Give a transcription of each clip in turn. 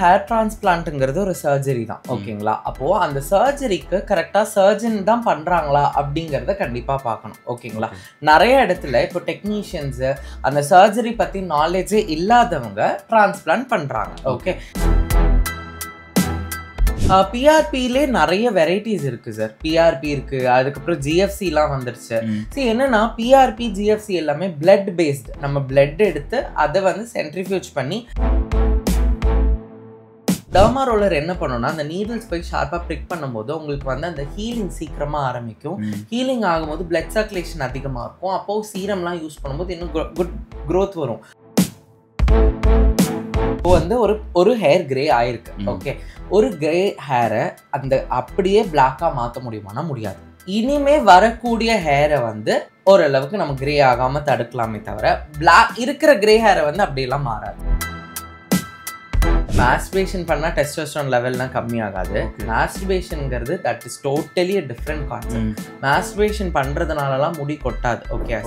Hair டிரான்ஸ்பிளான்ட்ங்கிறது ஒரு surgery தான், ஓகேங்களா? அப்போ அந்த சர்ஜரிக்கு கரெக்டா சர்ஜன் தான் பண்றாங்களா அப்படிங்கறத கண்டிப்பா பார்க்கணும், ஓகேங்களா? நிறைய இடத்துல இப்போ டெக்னீஷியன்ஸ் அந்த சர்ஜரி பத்தி நாலேஜே இல்லாதவங்க டிரான்ஸ்பிளான்ட் பண்றாங்க, ஓகே? பிஆர்பிலே நிறைய வெரைட்டிஸ் இருக்கு சார். பிஆர்பி இருக்கு, அதுக்கப்புறம் ஜிஎஃப்சிலாம் வந்துருச்சு. சரி, என்னன்னா பிஆர்பி ஜிஎஃப்சி எல்லாமே பிளட் பேஸ்டு. நம்ம பிளட் எடுத்து அதை வந்து சென்ட்ரிஃபியூஜ் பண்ணி டர்மா ரோலர் என்ன பண்ணுன்னா அந்த நீடில்ஸ் போய் ஷார்ப்பாக ப்ரிக் பண்ணும்போது உங்களுக்கு வந்து அந்த ஹீலிங் சீக்கிரமாக ஆரம்பிக்கும். ஹீலிங் ஆகும்போது பிளட் சர்க்குலேஷன் அதிகமாக இருக்கும். அப்போது சீரம்லாம் யூஸ் பண்ணும்போது இன்னும் குட் க்ரோத் வரும். இப்போ வந்து ஒரு ஹேர் கிரே ஆயிருக்கு, ஓகே? ஒரு கிரே ஹேரை அந்த அப்படியே பிளாக்காக மாற்ற முடியுமானா முடியாது. இனிமே வரக்கூடிய ஹேரை வந்து ஓரளவுக்கு நம்ம கிரே ஆகாமல் தடுக்கலாமே தவிர பிளாக் இருக்கிற கிரே ஹேரை வந்து அப்படியெல்லாம் மாறாது. மாஸ்டர்பேஷன் பண்ணால் டெஸ்டோஸ்டெரான் லெவல்லாம் கம்மியாகாது. மாஸ்டர்பேஷன்ங்கிறது that is totally a different concept. Masturbation பண்ணுறதுனாலலாம் முடி கொட்டாது, ஓகே?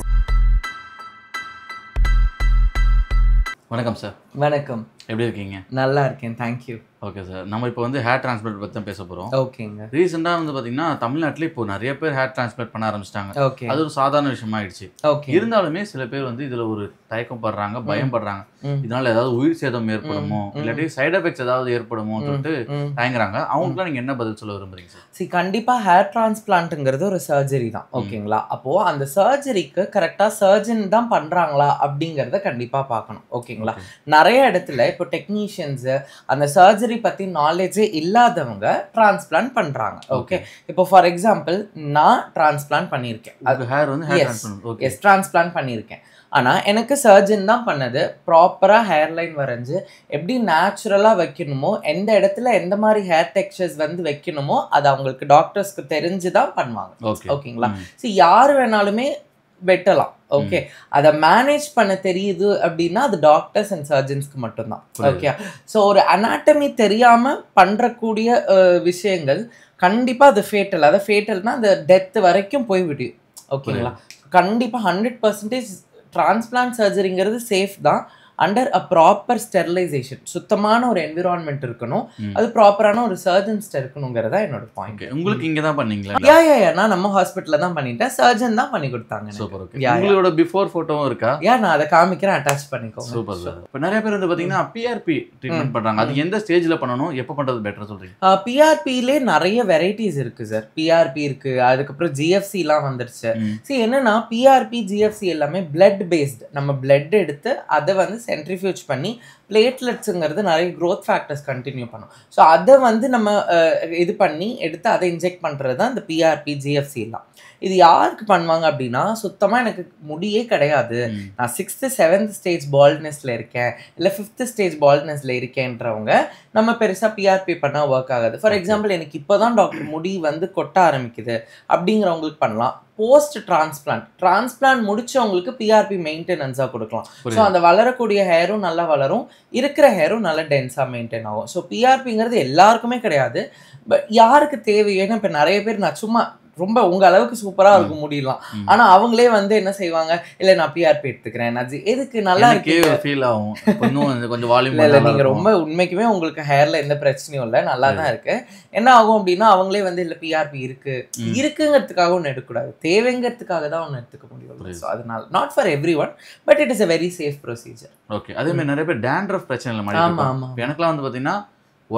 வணக்கம் சார். வணக்கம். எப்படி இருக்கீங்க? நல்லா இருக்கேன், தேங்க்யூ. ஓகே சார், நம்ம இப்போ வந்து ஹேர் டிரான்ஸ்பிளான்ட் பற்றி தான் பேச போகிறோம். ஓகேங்க. ரீசெண்டாக வந்து பார்த்தீங்கன்னா தமிழ்நாட்டில் இப்போ நிறைய பேர் ஹேர் டிரான்ஸ்பிளான்ட் பண்ண ஆரம்பிச்சிட்டாங்க. ஓகே. அது ஒரு சாதாரண விஷயம் ஆயிடுச்சு. ஓகே. இருந்தாலுமே சில பேர் வந்து இதில் ஒரு தயக்கம் படுறாங்க, பயம் படுறாங்க. இதனால ஏதாவது உயிர் சேதம் ஏற்படுமோ இல்லாட்டி சைட் எஃபெக்ட்ஸ் ஏதாவது ஏற்படுமோ சொல்லிட்டு தயங்குறாங்க. அவங்களுக்குலாம் நீங்கள் என்ன பதில் சொல்ல விரும்புறீங்க சார்? சரி, கண்டிப்பாக ஹேர் டிரான்ஸ்பிளான்ட்ங்கிறது ஒரு சர்ஜரி தான், ஓகேங்களா? அப்போது அந்த சர்ஜரிக்கு கரெக்டாக சர்ஜன் தான் பண்ணுறாங்களா அப்படிங்கிறத கண்டிப்பாக பார்க்கணும், ஓகேங்களா? நிறைய இடத்துல இப்போ டெக்னீஷியன்ஸ் அந்த சர்ஜரி பற்றி நாலேஜே இல்லாதவங்க டிரான்ஸ்பிளான்ட் பண்ணுறாங்க, ஓகே? இப்போ ஃபார் எக்ஸாம்பிள் நான் டிரான்ஸ்பிளான்ட் பண்ணியிருக்கேன். அது ஹேர் வந்து ஹேர் டிரான்ஸ்பிளான்ட், எஸ், டிரான்ஸ்பிளான்ட் பண்ணியிருக்கேன். ஆனால் எனக்கு சர்ஜன் தான் பண்ணது. ப்ராப்பராக ஹேர்லைன் வரைஞ்சி எப்படி நேச்சுரலாக வைக்கணுமோ, எந்த இடத்துல எந்த மாதிரி ஹேர் டெக்ஸ்சர்ஸ் வந்து வைக்கணுமோ அது அவங்களுக்கு டாக்டர்ஸ்க்கு தெரிஞ்சு தான் பண்ணுவாங்க, ஓகேங்களா? சரி, யார் வேணாலுமே வெட்டலாம், ஓகே? அதை மேனேஜ் பண்ண தெரியுது அப்படின்னா அது டாக்டர்ஸ் அண்ட் சர்ஜன்ஸ்க்கு மட்டும்தான், ஓகே? ஸோ ஒரு அனாட்டமி தெரியாமல் பண்ணுறக்கூடிய விஷயங்கள் கண்டிப்பாக அது ஃபேட்டல். அதை ஃபேட்டல்னா அந்த டெத் வரைக்கும் போய் விடும், ஓகேங்களா? கண்டிப்பாக 100% டிரான்ஸ்பிளான்ட் சர்ஜரிங்கிறது சேஃப் தான், அண்டர் அ ப்ராப்பர் ஸ்டெரிலைசேஷன். சுத்தமான ஒரு என்விரான்மெண்ட் இருக்கணும், அது ப்ராப்பரான ஒரு சர்ஜன்ஸ்ட இருக்கணுங்கிறதா என்னோட பாயிண்ட். உங்களுக்கு இங்கே தான் பண்ணீங்களா? நான் நம்ம ஹாஸ்பிட்டலில் தான் பண்ணிட்டேன். சர்ஜன் தான் பண்ணி கொடுத்தாங்க. சூப்பர். ஓகே. உங்களோட பிஃபோர் ஃபோட்டோவும் இருக்கா? நான் அதை காமிக்கிறேன், அட்டாச் பண்ணிக்கோங்க. Super sir. இப்போ நிறைய பேர் வந்து பார்த்தீங்கன்னா பிஆர்பி ட்ரீட்மெண்ட் பண்ணுறாங்க. அது எந்த ஸ்டேஜில் பண்ணணும், எப்போ பண்ணுறது பெட்டர் சொல்கிறீங்க? பிஆர்பிலே நிறைய வெரைட்டிஸ் இருக்கு சார். பிஆர்பி இருக்கு, அதுக்கப்புறம் ஜிஎஃப்சிலாம் வந்துருச்சு. சரி, என்னன்னா பிஆர்பி ஜிஎஃப்சி எல்லாமே பிளட் பேஸ்டு. நம்ம பிளட் எடுத்து அதை வந்து சென்ட்ரிஃபியூஜ் பண்ணி பிளேட்லெட்ஸுங்கிறது நிறைய க்ரோத் ஃபேக்டர்ஸ் கண்டினியூ பண்ணும். ஸோ அதை வந்து நம்ம இது பண்ணி எடுத்து அதை இன்ஜெக்ட் பண்ணுறது தான் இந்த பிஆர்பி ஜிஎஃப்சிலாம். இது யாருக்கு பண்ணுவாங்க அப்படின்னா, சுத்தமாக எனக்கு முடியே கிடையாது, நான் 6th 7th ஸ்டேஜ் பால்ட்னஸில் இருக்கேன், இல்லை 5th ஸ்டேஜ் பால்ட்னஸில் இருக்கேன்றவங்க நம்ம பெருசாக பிஆர்பி பண்ணால் ஒர்க் ஆகாது. ஃபார் எக்ஸாம்பிள், எனக்கு இப்போ தான் டாக்டர் முடி வந்து கொட்ட ஆரம்பிக்குது அப்படிங்கிறவங்களுக்கு பண்ணலாம். போஸ்ட் டிரான்ஸ்பிளான்ட் முடிச்சவங்களுக்கு பிஆர்பி மெயின்டெனன்ஸாக கொடுக்கலாம். ஸோ அந்த வளரக்கூடிய ஹேரும் நல்லா வளரும், இருக்கிற ஹேரும் நல்லா டென்ஸாக மெயின்டைன் ஆகும். ஸோ பிஆர்பிங்கிறது எல்லாருக்குமே கிடையாது, பட் யாருக்கு தேவை? ஏன்னா இப்போ நிறைய பேர் நான் சும்மா ரொம்ப உங்க அளவுக்கு சூப்பரா இருக்கும் முடியலாம், ஆனா அவங்களே வந்து என்ன செய்வாங்க, இல்ல நான் பிஆர்பி எடுத்துக்கிறேன், எதுக்கு நல்லா இருக்கு ஃபீல் ஆகும், கொஞ்சம் வால்யூம் இல்ல, நீங்க ரொம்ப உண்மைக்குமே உங்களுக்கு ஹேர்ல எந்த பிரச்சனையும் இல்லை, நல்லா தான் இருக்கு. என்ன ஆகும் அப்படின்னா அவங்களே வந்து இல்ல பிஆர்பி இருக்குங்கிறதுக்காக ஒன்று எடுக்கக்கூடாது, தேவைங்கிறதுக்காக தான் ஒன்று எடுத்துக்க முடியும். ஸோ அதனால not for every one, but it is a very safe procedure. Okay. அதே மாதிரி நிறைய பேர் டேண்ட்ரஃப் பிரச்சனை இல்லை. எனக்குலாம் வந்து பாத்தீங்கன்னா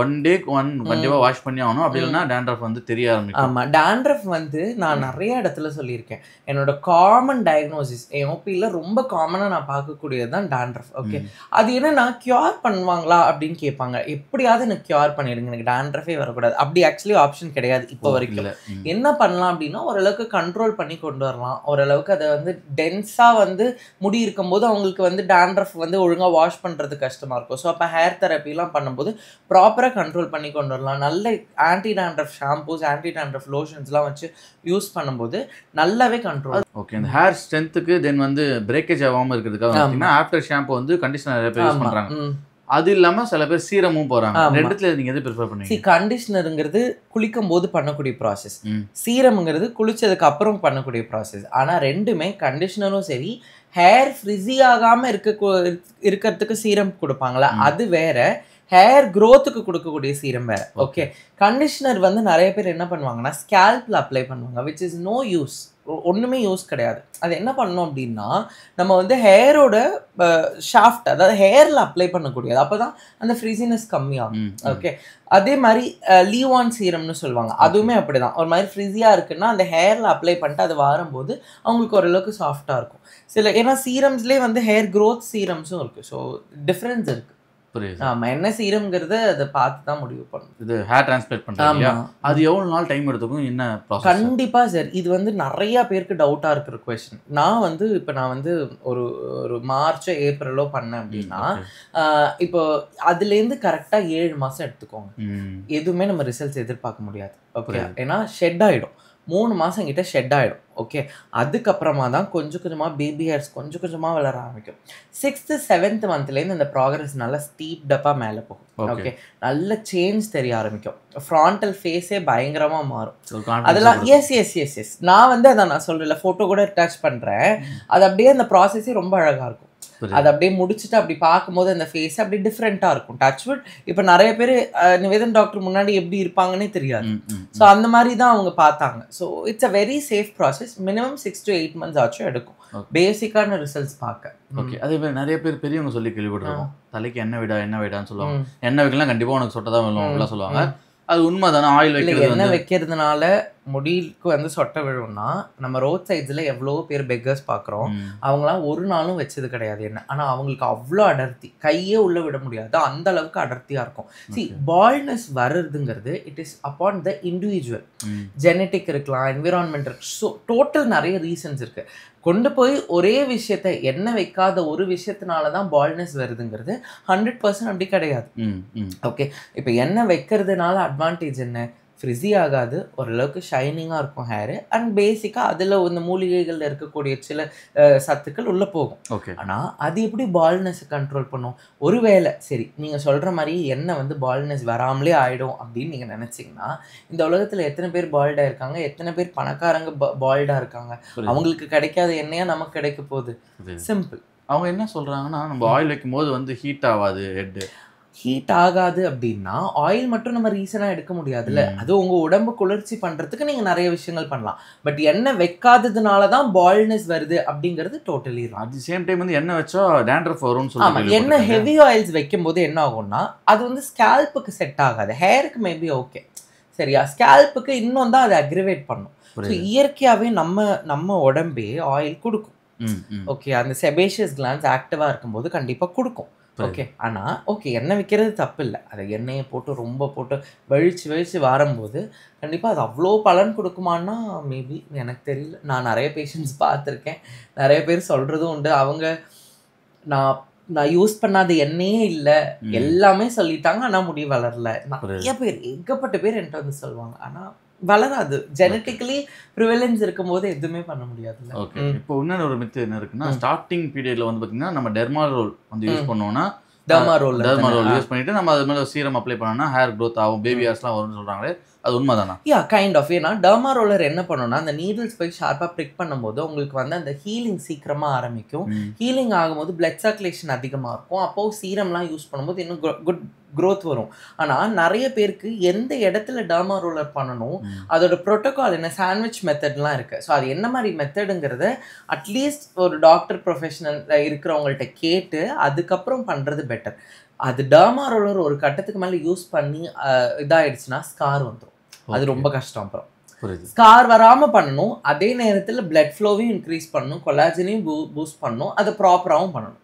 ஒன் டேக்கு கண்டிப்பாக வாஷ் பண்ணி ஆகணும், அப்படி இல்லைன்னா டேண்ட்ரஃப் வந்து தெரிய ஆரம்பிக்கும். ஆமாம், டேண்ட்ரஃப் வந்து நான் நிறைய இடத்துல சொல்லியிருக்கேன். என்னோட காமன் டயக்னோசிஸ் என் ஓபியில் ரொம்ப காமனாக நான் பார்க்கக்கூடியது தான் டேண்ட்ரஃப், ஓகே? அது என்னன்னா கியூர் பண்ணுவாங்களா அப்படின்னு கேட்பாங்க. எப்படியாவது எனக்கு கியூர் பண்ணிடுங்க, எனக்கு டேண்ட்ரஃபே வரக்கூடாது. அப்படி ஆக்சுவலி ஆப்ஷன் கிடையாது இப்போ வரைக்கும். என்ன பண்ணலாம் அப்படின்னா ஓரளவுக்கு கண்ட்ரோல் பண்ணி கொண்டு வரலாம். ஓரளவுக்கு அதை வந்து டென்ஸாக வந்து முடி இருக்கும்போது அவங்களுக்கு வந்து டேண்ட்ரஃப் வந்து ஒழுங்காக வாஷ் பண்ணுறது கஷ்டமாக இருக்கும். ஸோ அப்போ ஹேர் தெரப்பிலாம் பண்ணும்போது ப்ராப்பர் கண்ட்ரோல் பண்ணி கொண்டு வரலாம். நல்ல anti dandruff shampoos, anti dandruff லோஷன்ஸ்லாம் வச்சு யூஸ் பண்ணும்போது நல்லாவே கண்ட்ரோல். ஓகே. இந்த ஹேர் ஸ்ட்ரென்த்துக்கு தென் வந்து பிரேக்கேஜ் ஆகாமல் இருக்கிறதுக்காக ஆஃப்டர் ஷாம்பு வந்து கண்டிஷனர் நிறைய பேர் யூஸ் பண்ணுறாங்க. அது இல்லாமல் சில பேர் சீரமும் போகிறாங்க. ரெண்டுத்துல நீங்கள் எது ப்ரிஃபர் பண்ணுவீங்க? கண்டிஷனருங்கிறது குளிக்கும் போது பண்ணக்கூடிய ப்ராசஸ், சீரம்ங்கிறது குளிச்சதுக்கு அப்புறம் பண்ணக்கூடிய ப்ராசஸ். ஆனால் ரெண்டுமே, கண்டிஷனரும் சரி, ஹேர் ஃப்ரிஸி ஆகாமல் இருக்கிறதுக்கு சீரம் கொடுப்பாங்களா அது வேற, ஹேர் க்ரோத்துக்கு கொடுக்கக்கூடிய சீரம் வேற. ஓகே, கண்டிஷனர் வந்து நிறைய பேர் என்ன பண்ணுவாங்கன்னா ஸ்கேல்ப்ல அப்ளை பண்ணுவாங்க, விச் இஸ் நோ யூஸ். ஒன்றுமே யூஸ் கிடையாது. அது என்ன பண்ணணும் அப்படின்னா நம்ம வந்து ஹேரோட ஷாஃப்ட், அதாவது ஹேரில் அப்ளை பண்ணக்கூடியது, அப்போ தான் அந்த ஃப்ரீசினஸ் கம்மியாகும். ஓகே, அதே மாதிரி லீவான் சீரம்னு சொல்லுவாங்க, அதுவுமே அப்படி தான். ஒரு மாதிரி ஃப்ரிஸியாக இருக்குன்னா அந்த ஹேரில் அப்ளை பண்ணிட்டு அது வரும்போது அவங்களுக்கு ஓரளவுக்கு சாஃப்டாக இருக்கும். ஏன்னா சீரம்ஸ்லேயே வந்து ஹேர் க்ரோத் சீரம்ஸும் இருக்குது. ஸோ டிஃப்ரென்ஸ் இருக்குது. ஆமா, என்ன சீரம்ங்கிறத அதை பார்த்து தான் முடிவு பண்ணணும். இது ஹேர் டிரான்ஸ்பிளேட் பண்றாங்க, அது எவ்வளவு நாள் டைம் எடுத்துக்கும், என்ன ப்ராசஸ்? கண்டிப்பா சார், இது வந்து நிறைய பேருக்கு டவுட்டா இருக்கிற क्वेश्चन. நான் வந்து ஒரு மார்ச் ஏப்ரலோ பண்ணேன் அப்படின்னா இப்போ அதுலேருந்து கரெக்டா 7 மாசம் எடுத்துக்கோங்க. எதுவுமே நம்ம ரிசல்ட்ஸ் எதிர்பார்க்க முடியாது. ஓகே, ஏன்னா ஷெட் ஆயிடும். 3 மாதம் கிட்ட ஷெட் ஆகிடும். ஓகே, அதுக்கப்புறமா தான் கொஞ்சம் கொஞ்சமாக பேபி ஹேர்ஸ் கொஞ்சம் கொஞ்சமாக வளர ஆரம்பிக்கும். 6th 7th மந்த்லேருந்து இந்த ப்ராக்ரஸ் நல்லா ஸ்டீப்டப்பாக மேலே போகும். ஓகே, நல்ல சேஞ்ச் தெரிய ஆரம்பிக்கும். ஃப்ராண்டல் ஃபேஸே பயங்கரமாக மாறும். அதெல்லாம் எஸ் நான் வந்து அதை நான் சொல்கிறேன், ஃபோட்டோ கூட அட்டாச் பண்ணுறேன். அது அப்படியே அந்த ப்ராசஸே ரொம்ப அழகாக இருக்கும். அது அப்படியே முடிச்சுட்டு அப்படி பார்க்கும்போது அந்த ஃபேஸ் அப்படி டிஃப்ரெண்ட்டாக இருக்கும். டச்வுட் இப்போ நிறைய பேர் நிவேதன் டாக்டர் முன்னாடி எப்படி இருப்பாங்கன்னே தெரியாது. ஸோ அந்த மாதிரி தான் அவங்க பார்த்தாங்க. So it's a very safe process. Minimum 6 to 8 months ஆச்சும் எடுக்கும் பேசிக்கான ரிசல்ட்ஸ் பார்க்க. ஓகே, அதே மாதிரி நிறைய பேர் பெரியவங்க சொல்லி கேள்விப்பட்டிருக்கோம், தலைக்கு என்ன விடான்னு சொல்லுவாங்க. எண்ணெய் வைக்கலாம் கண்டிப்பாக உனக்கு சொட்டதான் வேணும் அப்படிலாம் சொல்லுவாங்க. அது உண்மை தானே? ஆயில் வைக்கிறது, எண்ணெய் வைக்கிறதுனால முடிக்கு வந்து சொட்டை விழும்னா நம்ம ரோட் சைட்ஸில் எவ்வளோ பேர் பெக்கர்ஸ் பார்க்குறோம், அவங்களாம் ஒரு நாளும் வச்சது கிடையாது எண்ணெய். ஆனால் அவங்களுக்கு அவ்வளோ அடர்த்தி, கையே உள்ளே விட முடியாது, அந்த அளவுக்கு அடர்த்தியாக இருக்கும். சி, பால்னஸ் வர்றதுங்கிறது it is upon the individual. Genetic இருக்கலாம், என்விரான்மெண்ட் இருக்கு, ஸோ டோட்டல் நிறைய ரீசன்ஸ் இருக்குது. கொண்டு போய் ஒரே விஷயத்த எண்ணெய் வைக்காத ஒரு விஷயத்தினால தான் பால்னஸ் வருதுங்கிறது 100% அப்படி கிடையாது. ஓகே, இப்போ எண்ணெய் வைக்கிறதுனால அட்வான்டேஜ் என்ன? ஃப்ரிஸி ஆகாது, ஓரளவுக்கு ஷைனிங்காக இருக்கும் ஹேரு, அண்ட் பேசிக்காக அதில் இந்த மூலிகைகளில் இருக்கக்கூடிய சில சத்துக்கள் உள்ளே போகும். ஓகே, ஆனால் அது எப்படி பால்னஸை கண்ட்ரோல் பண்ணும்? ஒருவேளை சரி நீங்கள் சொல்கிற மாதிரி எண்ணெய் வந்து பால்னஸ் வராமலே ஆகிடும் அப்படின்னு நீங்கள் நினச்சிங்கன்னா, இந்த உலகத்தில் எத்தனை பேர் பால்டாக இருக்காங்க, எத்தனை பேர் பணக்காரங்க பால்டாக இருக்காங்க, அவங்களுக்கு கிடைக்காத எண்ணெயாக நமக்கு கிடைக்க போகுது. சிம்பிள். அவங்க என்ன சொல்கிறாங்கன்னா, நம்ம ஆயில் வைக்கும் போது வந்து ஹீட் ஆகாது, ஹீட் ஆகாது அப்படின்னா ஆயில் மட்டும் நம்ம ரீசனாக எடுக்க முடியாதுல்ல. அது உங்கள் உடம்பு குளிர்ச்சி பண்ணுறதுக்கு நீங்கள் நிறைய விஷயங்கள் பண்ணலாம். பட் எண்ணெய் வைக்காததுனால தான் பால்னஸ் வருது அப்படிங்கிறது totally wrong. At the same time வந்து எண்ணெய் வச்சா டேண்ட்ரஃப் வரும்னு சொல்லுவாங்க. ஆமாம், எண்ணெய் ஹெவி ஆயில்ஸ் வைக்கும் போது என்ன ஆகும்னா அது வந்து ஸ்கேல்ப்புக்கு செட் ஆகாது, ஹேருக்கு மேபி ஓகே, சரியா, ஸ்கேல்ப்புக்கு இன்னும் தான் அதை அக்ரிவேட் பண்ணும். ஸோ இயற்கையாகவே நம்ம உடம்பே ஆயில் கொடுக்கும். ஓகே, அந்த செபேஷியஸ் கிளான்ஸ் ஆக்டிவாக இருக்கும்போது கண்டிப்பாக கொடுக்கும். ஓகே, ஆனால் ஓகே எண்ணெய் வைக்கிறது தப்பு இல்லை. அதை எண்ணெயை போட்டு ரொம்ப போட்டு வழித்து வரும்போது கண்டிப்பாக அது அவ்வளோ பலன் கொடுக்குமான்னா மேபி எனக்கு தெரியல. நான் நிறைய பேஷண்ட்ஸ் பார்த்துருக்கேன், நிறைய பேர் சொல்கிறதும் உண்டு. அவங்க நான் யூஸ் பண்ணாத எண்ணெயே இல்லை எல்லாமே சொல்லிட்டாங்க, ஆனால் முடி வளரல. நிறைய பேர், ஏகப்பட்ட பேர் என்கிட்ட வந்து சொல்லுவாங்க, ஆனால் வளராது. ஜெனட்டிக்கலி ப்ரிவலன்ஸ் இருக்கும்போது எதுவுமே பண்ண முடியாதுல்ல. ஓகே, இப்போ இன்னொரு ஒரு மித்து என்ன இருக்குன்னா, ஸ்டார்டிங் பீரியட்ல வந்து பார்த்தீங்கன்னா நம்ம டெர்மாரோல் வந்து யூஸ் பண்ணோம்னா, டெர்மாரோல் யூஸ் பண்ணிட்டு நம்ம அது மேலே சீரம் அப்ளை பண்ணோம்னா ஹேர் க்ரோத் ஆகும், பேபி ஹேர்ஸ்லாம் வரும்னு சொல்கிறாங்களே, அது உண்மைதானா? Kind of. ஏன்னா டெர்மாரோலர் என்ன பண்ணணும்னா அந்த நீடில்ஸ் போய் ஷார்ப்பாக ப்ரிக் பண்ணும்போது உங்களுக்கு வந்து அந்த ஹீலிங் சீக்கிரமாக ஆரம்பிக்கும். ஹீலிங் ஆகும்போது பிளட் சர்க்குலேஷன் அதிகமாக இருக்கும். அப்போது சீரம்லாம் யூஸ் பண்ணும்போது இன்னும் குட் க்ரோத் வரும். ஆனால் நிறைய பேருக்கு எந்த இடத்துல டெர்மாரோலர் பண்ணணும், அதோட ப்ரோட்டோகால் என்ன, சாண்ட்விச் மெத்தட்லாம் இருக்குது. ஸோ அது என்ன மாதிரி மெத்தடுங்கிறத அட்லீஸ்ட் ஒரு டாக்டர் ப்ரொஃபஷனல் இருக்கிறவங்கள்ட்ட கேட்டு அதுக்கப்புறம் பண்ணுறது பெட்டர். அது டெர்மாரோலர் ஒரு கட்டத்துக்கு மேலே யூஸ் பண்ணி இதாகிடுச்சுன்னா ஸ்கார் வந்துடும். அது ரொம்ப கஷ்டம். அப்புறம் ஸ்கார் வராமல் பண்ணணும், அதே நேரத்தில் பிளட் ஃப்ளோவையும் இன்க்ரீஸ் பண்ணணும், கொலாஜனையும் பூஸ்ட் பண்ணணும், அதை ப்ராப்பராகவும் பண்ணணும்.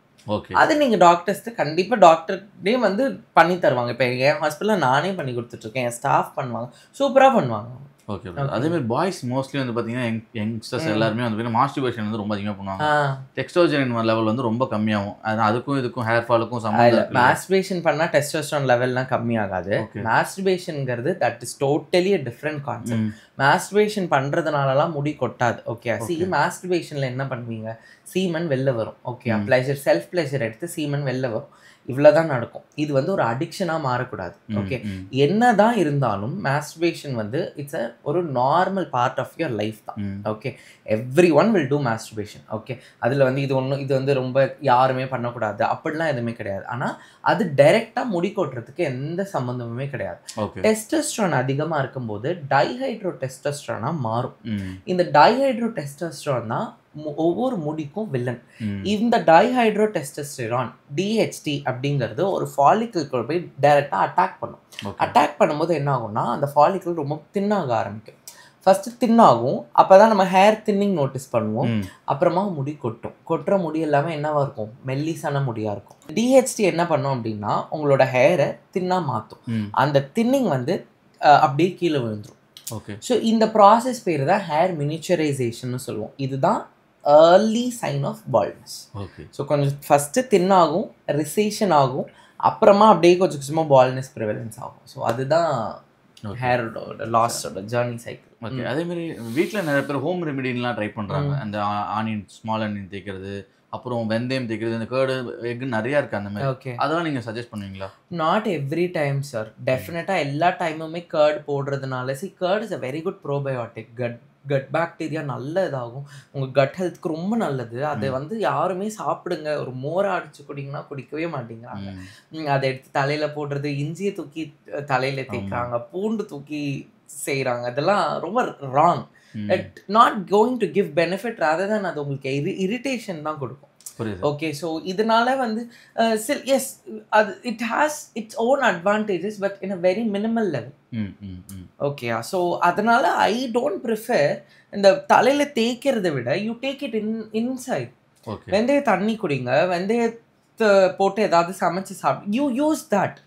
அது நீங்கள் டாக்டர்ஸ்ட்டு கண்டிப்பாக டாக்டர்டே வந்து பண்ணி தருவாங்க. இப்போ என் ஹாஸ்பிட்டலில் நானே பண்ணி கொடுத்துட்ருக்கேன், என் ஸ்டாஃப் பண்ணுவாங்க, சூப்பராக பண்ணுவாங்க. ஓகே, அதேமாதிரி பாய்ஸ் மோஸ்ட்லி வந்து பார்த்தீங்கன்னா யங்ஸ்டர்ஸ் எல்லாருமே வந்து மாஸ்டர்பேஷன் வந்து ரொம்ப அதிகமாக பண்ணுவாங்க. டெஸ்டோஸ்டெரான் லெவல் வந்து ரொம்ப கம்மியாகும். அதுக்கும் இதுக்கும் ஹேர் ஃபாலுக்கும் சம்மந்தம். மாஸ்டர்பேஷன் பண்ணால் டெஸ்டோஸ்டெரான் லெவல்லாம் கம்மியாகாது. மாஸ்டர்பேஷன்ங்கிறது that is totally a different concept. Masturbation பண்ணுறதுனாலலாம் முடி கொட்டாது. ஓகே, மாஸ்டர்பேஷனில் என்ன பண்ணுவீங்க, சீமன் வெளில வரும். ஓகே, ப்ளஷர், செல்ஃப் ப்ளஷர் எடுத்து சீமன் வெளில வரும். இவ்வளவுதான் நடக்கும். இது வந்து ஒரு அடிக்ஷனா மாறக்கூடாது. ஓகே, என்னதான் இருந்தாலும் மாஸ்டர்பேஷன் வந்து இட்ஸ் ஒரு normal part of your life தான். Okay, every one will do masturbation. Okay, அதுல வந்து இது வந்து ரொம்ப யாருமே பண்ணக்கூடாது அப்படிலாம் எதுவுமே கிடையாது. ஆனா அது டைரக்டா முடி கொட்டுறதுக்கு எந்த சம்பந்தமுமே கிடையாது. டெஸ்டோஸ்டெரான் அதிகமா இருக்கும்போது டைஹைட்ரோ டெஸ்டோஸ்டெரானா மாறும். இந்த டைஹைட்ரோ டெஸ்டோஸ்டெரான் தான் ஒவ்வொரு முடிக்கும் வில்லன். இந்த டைஹைட்ரோ டெஸ்டோஸ்டெரான் டிஹெச்டி அப்படிங்கிறது ஒரு ஃபாலிக்கிள்குள்ள போய் டைரக்டா அட்டாக் பண்ணும். அட்டாக் பண்ணும்போது என்ன ஆகும்னா அந்த ஃபாலிக்கிள் ரொம்ப தின்னாக ஆரம்பிக்கும். ஃபர்ஸ்ட் தின்னாகும், அப்பதான் நம்ம ஹேர் தின்னிங் நோட்டீஸ் பண்ணுவோம். அப்புறமா முடி கொட்டும். கொட்டுற முடி எல்லாமே என்னவா இருக்கும்? மெல்லிசான முடியா இருக்கும். டிஹெச்டி என்ன பண்ணும் அப்படின்னா உங்களோட ஹேரை தின்னா மாற்றும். அந்த தின்னிங் வந்து அப்படியே கீழே விழுந்துரும். ஸோ இந்த ப்ராசஸ் பேர் தான் ஹேர் மினிச்சரைசேஷன் சொல்லுவோம். இதுதான் early sign of baldness. So கொஞ்சம் ஃபஸ்ட்டு தின்னாகும், ரிசேஷன் ஆகும், அப்புறமா அப்படியே கொஞ்சம் கொஞ்சமாக பால்ட்னஸ் ப்ரிவலன்ஸ் ஆகும். ஸோ அதுதான் ஹேரோட லாஸோட ஜேர்னி சைக்கிள். ஓகே, அதேமாதிரி வீட்டில் நிறைய பேர் ஹோம் ரெமிடின்லாம் ட்ரை பண்ணுறாங்க. அந்த ஆனியன், ஸ்மால் ஆனியன் தேய்க்கிறது, அப்புறம் வெந்தயம் தேய்க்கிறது, இந்த கேர்டு எக் நிறையா இருக்குது அந்த மாதிரி. ஓகே, அதெல்லாம் நீங்கள் சஜஸ்ட் பண்ணுவீங்களா? Not every time sir. டெஃபினட்டாக எல்லா டைமுமே கேர்டு போடுறதுனால curd is a very good probiotic. Gut bacteria நல்ல இதாகும், உங்கள் கட் ஹெல்த்துக்கு ரொம்ப நல்லது. அதை வந்து யாருமே சாப்பிடுங்க, ஒரு மோரை அடிச்சு குடிங்கன்னா குடிக்கவே மாட்டேங்கிறாங்க. அதை எடுத்து தலையில் போடுறது, இஞ்சியை தூக்கி தலையில் தேய்க்கிறாங்க, பூண்டு தூக்கி செய்கிறாங்க. அதெல்லாம் ரொம்ப wrong. Not going to give benefit, rather than அது உங்களுக்கு இரிட்டேஷன் தான் கொடுக்கும். ஓகே, ஸோ இதனால வந்து எஸ், அது it has its own advantages but in a very minimal level. Okay, so அதனால ஐ டோன்ட் ப்ரிஃபர் இந்த தலையில் தேய்க்கிறத விட யூ டேக் இட் இன்சைட். வெந்தய தண்ணி குடிங்க, வெந்தயத்தை போட்டு ஏதாவது சமைச்சு சாப்பிடு. You use that.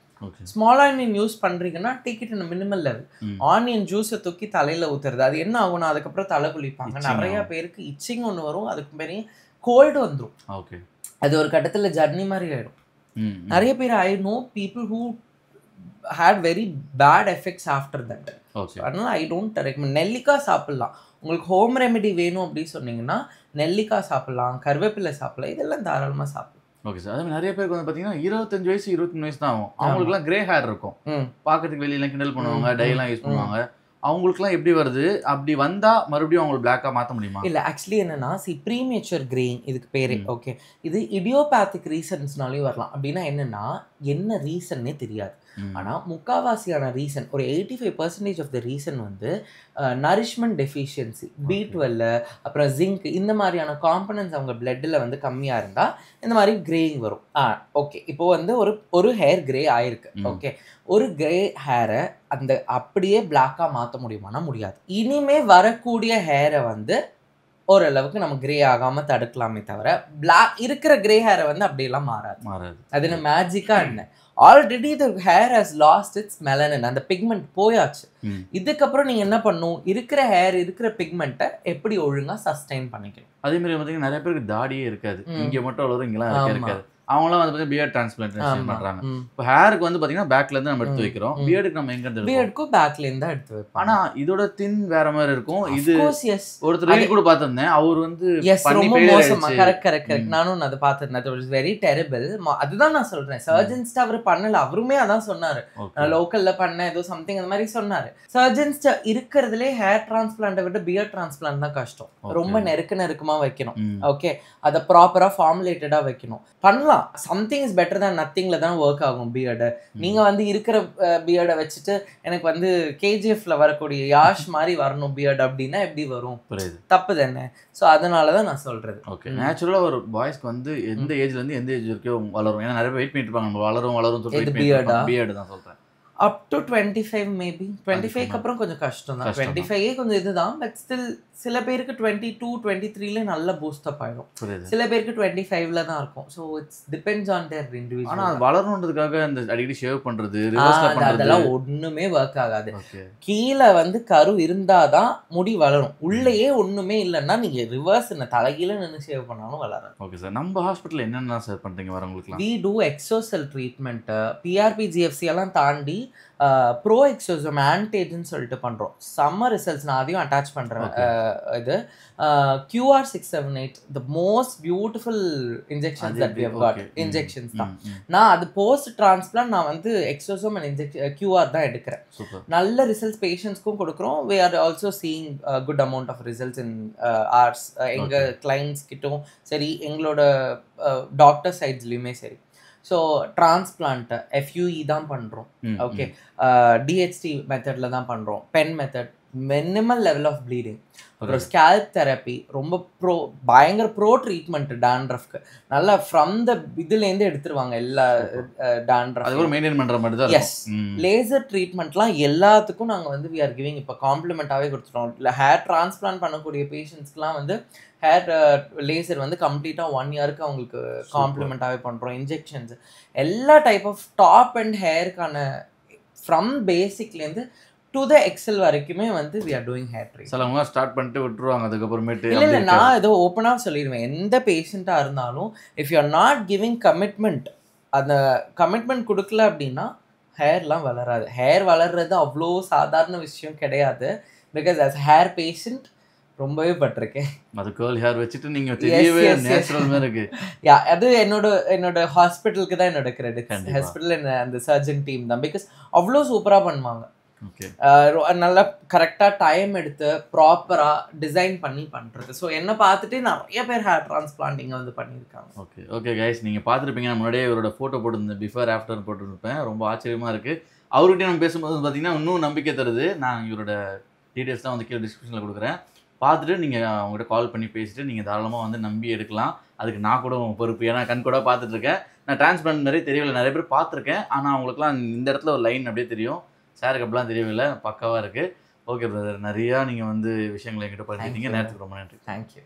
Small onion use பண்ணுறீங்கன்னா take it in minimal level. Onion ஜூஸை தூக்கி தலையில் ஊற்றுறது, அது என்ன ஆகும்னா அதுக்கப்புறம் தலை குளிப்பாங்க. நிறைய பேருக்கு இச்சிங் ஒன்று வரும், அதுக்கு பெரிய கோல்டு வந்துடும். ஓகே, அது ஒரு கட்டத்தில் ஜர்னி மாதிரி ஆயிடும். நிறைய பேர் I know people who had very bad effects after that. அதனால ஐ டோன்ட் ரெக்கமெண்ட். நெல்லிக்காய் சாப்பிட்லாம், உங்களுக்கு ஹோம் ரெமெடி வேணும் அப்படின்னு சொன்னீங்கன்னா நெல்லிக்காய் சாப்பிட்லாம், கருவேப்பிலை சாப்பிடலாம், இதெல்லாம் தாராளமாக சாப்பிடலாம். ஓகே சார், அதே மாதிரி நிறைய பேருக்கு வந்து பார்த்தீங்கன்னா 25 வயசு 23 வயசு தான் ஆகும். அவங்களுக்குலாம் கிரே ஹேர் இருக்கும், பார்க்கறதுக்கு வெளியெல்லாம் கிண்டல் பண்ணுவாங்க, டைலாம் யூஸ் பண்ணுவாங்க. அவங்களுக்குலாம் எப்படி வருது? அப்படி வந்தா மறுபடியும் அவங்களுக்கு பிளாக்கா மாற்ற முடியுமா? இல்லை, ஆக்சுவலி என்னன்னா ப்ரீமேச்சர் கிரேயிங் இதுக்கு பேரே. ஓகே, இது இடியோபேத்திக் ரீசன்ஸ்னாலையும் வரலாம். அப்படின்னா என்னன்னா என்ன ரீசன்னே தெரியாது. ஆனால் முக்கால்வாசியான ரீசன், ஒரு 85% ஆஃப் த ரீசன் வந்து நரிஷ்மெண்ட் டெஃபிஷியன்சி, B12 அப்புறம் ஜிங்க், இந்த மாதிரியான காம்பனன்ட்ஸ் அவங்க பிளட்டில் வந்து கம்மியாக இருந்தால் இந்த மாதிரி கிரேயிங் வரும். ஓகே, இப்போ வந்து ஒரு ஹேர் கிரே ஆயிருக்கு. ஓகே, ஒரு கிரே ஹேரை அந்த அப்படியே பிளாக்காக மாற்ற முடியுமானா முடியாது. இனிமே வரக்கூடிய ஹேரை வந்து ஓரளவுக்கு நம்ம கிரே ஆகாமல் தடுக்கலாமே தவிர இருக்கிற கிரே ஹேரை வந்து அப்படியெல்லாம் மாறாது. அது என்ன மேஜிக்கா என்ன? Already the hair has lost it's melanin, அந்த பிக்மெண்ட் போயாச்சு. இதுக்கப்புறம் நீங்க என்ன பண்ணும்? இருக்கிற ஹேர், இருக்கிற பிக்மெண்ட்டை எப்படி ஒழுங்கா சஸ்டைன் பண்ணிக்கணும். அதே மாதிரி பார்த்தீங்கன்னா நிறைய பேருக்கு தாடியே இருக்காது, இங்கே மட்டும் வளரும், இங்கெல்லாம் இருக்காது. அவங்களாம் வந்து பார்த்தீங்கன்னா பியர்ட் டிரான்ஸ்பிளான்டேஷன் பண்ணுறாங்க. இப்போ ஹேருக்கு வந்து பார்த்தீங்கன்னா பேக்லேருந்து நம்ம எடுத்து வைக்கிறோம், பியர்டுக்கு நம்ம எங்கே இருந்து? பியர்டுக்கும் பேக்லேருந்து தான் எடுத்து வைப்போம். ஆனால் இதோட தின் வேற மாதிரி இருக்கும். இது ஒருத்தர் ரீல் கூட பார்த்துருந்தேன், அவர் வந்து ரொம்ப மோசமா. கரெக்ட், நானும் அதை பார்த்துருந்தேன். It was very terrible. அதுதான் நான் சொல்றேன், சர்ஜன்ஸ்ட் அவர் பண்ணல, அவருமே அதான் சொன்னாரு, லோக்கல்ல பண்ண ஏதோ சம்திங் அந்த மாதிரி சொன்னாரு. சர்ஜன்ஸ்ட் இருக்கிறதுலே ஹேர் டிரான்ஸ்பிளான்ட்டை விட பியர்ட் டிரான்ஸ்பிளான்ட் தான் கஷ்டம். ரொம்ப நெருக்கமா வைக்கணும். ஓகே, அதை ப்ராப்பரா ஃபார்முலேட்டடா வைக்கணும். பண்ணலாம், சம்திங் இஸ் பெட்டர் தேன் நத்திங்ல தான் ஒர்க் ஆகும் பியர்டு. நீங்க வந்து இருக்கிற பியர்டை வச்சுட்டு எனக்கு வந்து KGFல வரக்கூடிய யாஷ் மாதிரி வரணும் பியர்டு அப்படின்னா எப்படி வரும்? தப்பு தானே. ஸோ அதனால தான் நான் சொல்றது. ஓகே, நேச்சுரலாக ஒரு பாய்ஸ்க்கு வந்து எந்த ஏஜ்ல இருந்து எந்த ஏஜ் வரைக்கும் வளரும்? ஏன்னா நிறைய வெயிட் பண்ணிட்டு இருப்பாங்க, வளரும் பியர்டு தான் சொல்றேன். Up to 25 maybe. 25க்கு அப்புறம் கொஞ்சம் கஷ்டம் தான். 25 கொஞ்சம் இதுதான். பட் ஸ்டில் சில பேருக்கு 22, 23ல நல்ல பூஸ்ட் அப் ஆயிடும். சில பேருக்கு 25ல தான் இருக்கும். So it's depends on their individual. ஆனால் வளரணுன்றதுக்காக இந்த அடிக்கடி ஷேவ் பண்றது, ரிவர்ஸ்ல பண்றது, அதெல்லாம் ஒண்ணுமே ஒர்க் ஆகாது. கீழே வந்து கரு இருந்தாதான் முடி வளரும். உள்ளேயே ஒண்ணுமே இல்லைன்னா நீங்க ரிவர்ஸ் தலைகீழ நின்று ஷேவ் பண்ணாலும் வளராது. ஓகே சார், நம்ம ஹாஸ்பிட்டல் என்னென்ன சார் பண்றீங்க வரவங்களுக்கு? We do exosel treatment, PRP GFC எல்லாம் தாண்டி ப்ரோ எக்ஸோசோம் ஆன்டேஜ்னு சொல்லிட்டு பண்ணுறோம். செம்ம ரிசல்ட்ஸ். நான் அதையும் அட்டாச் பண்ணுறேன். இது QR678 the most beautiful injections that we have got. Injections தான். நான் அது போஸ்ட் டிரான்ஸ்பிளான்ட் நான் வந்து எக்ஸோசோம் அண்ட் QR தான் எடுக்கிறேன். நல்ல ரிசல்ட்ஸ் பேஷண்ட்ஸ்க்கும் கொடுக்குறோம். We are also seeing good amount of results in ours. எங்கள் கிளைண்ட்ஸ் கிட்டும் சரி, எங்களோட டாக்டர் சைட்ஸ்லையுமே சரி. ஸோ டிரான்ஸ்பிளான்ட் FUE தான் பண்ணுறோம். ஓகே, DHT மெத்தடில் தான் பண்ணுறோம். Pen method, minimal level of bleeding. அப்புறம் ஸ்கேல்ப் தெரப்பி ரொம்ப பயங்கர ப்ரோ ட்ரீட்மெண்ட் டாண்ட்ரஃப்க்கு. நல்லா ஃப்ரம் த இதுலேருந்து எடுத்துருவாங்க எல்லா டாண்ட்ரஃப் மெயின்டைன் பண்ணுற மாதிரி தான். எஸ், லேசர் ட்ரீட்மெண்ட்லாம் எல்லாத்துக்கும் நாங்கள் வந்து வி ஆர் கிவிங் இப்போ காம்ப்ளிமெண்ட்டாகவே கொடுத்துருவோம். இல்லை ஹேர் டிரான்ஸ்பிளான்ட் பண்ணக்கூடிய பேஷண்ட்ஸ்க்குலாம் வந்து ஹேர் லேசர் வந்து கம்ப்ளீட்டாக 1 இயருக்கு அவங்களுக்கு காம்ப்ளிமெண்ட்டாகவே பண்ணுறோம். இன்ஜெக்ஷன்ஸ் எல்லா டைப் ஆஃப் டாப் அண்ட் ஹேருக்கான ஃப்ரம் பேசிக்லேருந்து டு த எக்ஸல் வரைக்குமே வந்து we are doing hair treatment. சிலவங்க ஸ்டார்ட் பண்ணிட்டு விட்டுருவாங்க அதுக்கப்புறமேட்டு. இல்லை, நான் ஏதோ ஓப்பனாக சொல்லிடுவேன், எந்த பேஷண்ட்டாக இருந்தாலும் if you are not giving commitment, அந்த கமிட்மெண்ட் கொடுக்கல அப்படின்னா ஹேர்லாம் வளராது. ஹேர் வளர்றது அவ்வளோ சாதாரண விஷயம் கிடையாது. பிகாஸ் ஆஸ் ஹேர் பேஷண்ட் ரொம்பவே பட்டிருக்கேன். அது கேர்ள் ஹேர் வச்சுட்டு நீங்கள் தெரியவே நேச்சுரல் மாதிரி இருக்கு. யா, அது என்னோட ஹாஸ்பிட்டலுக்கு தான் என்னோட கிரெடிட். ஹாஸ்பிட்டல் அந்த சர்ஜன் டீம் தான். பிகாஸ் அவ்வளோ சூப்பராக பண்ணுவாங்க. நல்லா கரெக்டாக டைம் எடுத்து ப்ராப்பராக டிசைன் பண்ணி பண்ணுறது. ஸோ என்ன பார்த்துட்டு நிறைய பேர் ஹேர் டிரான்ஸ்பிளான்டிங்கை வந்து பண்ணியிருக்காங்க. ஓகே கைஸ், நீங்கள் பார்த்துருப்பீங்க. நான் முன்னாடியே இவரோட ஃபோட்டோ போட்டிருந்தேன், பிஃபோர் ஆஃப்டர் போட்டுருப்பேன். ரொம்ப ஆச்சரியமாக இருக்குது. அவர்கிட்ட நம்ம பேசும்போது பார்த்தீங்கன்னா இன்னும் நம்பிக்கை தருது. நான் இவரோட டீட்டெயில்ஸ்லாம் வந்து கீழே டிஸ்கிரிப்ஷனில் கொடுக்குறேன். பார்த்துட்டு நீங்கள் அவங்ககிட்ட கால் பண்ணி பேசிட்டு நீங்கள் தாராளமாக வந்து நம்பி எடுக்கலாம். அதுக்கு நான் கூட பொறுப்பு. ஏன்னா கண் கூட பார்த்துட்ருக்கேன். நான் டிரான்ஸ்பிளான்ட் நிறைய தெரியவில்லை, நிறைய பேர் பார்த்துருக்கேன். ஆனால் அவங்களுக்குலாம் இந்த இடத்துல ஒரு லைன் அப்படியே தெரியும். சாருக்கு அப்படிலாம் தெரியவில்லை, பக்காவாக இருக்குது. ஓகே பிரதர், நிறையா நீங்கள் வந்து விஷயங்களை என்கிட்ட பண்ணிட்டீங்க. நேரத்துக்கு ரொம்ப நன்றி. தேங்க்யூ.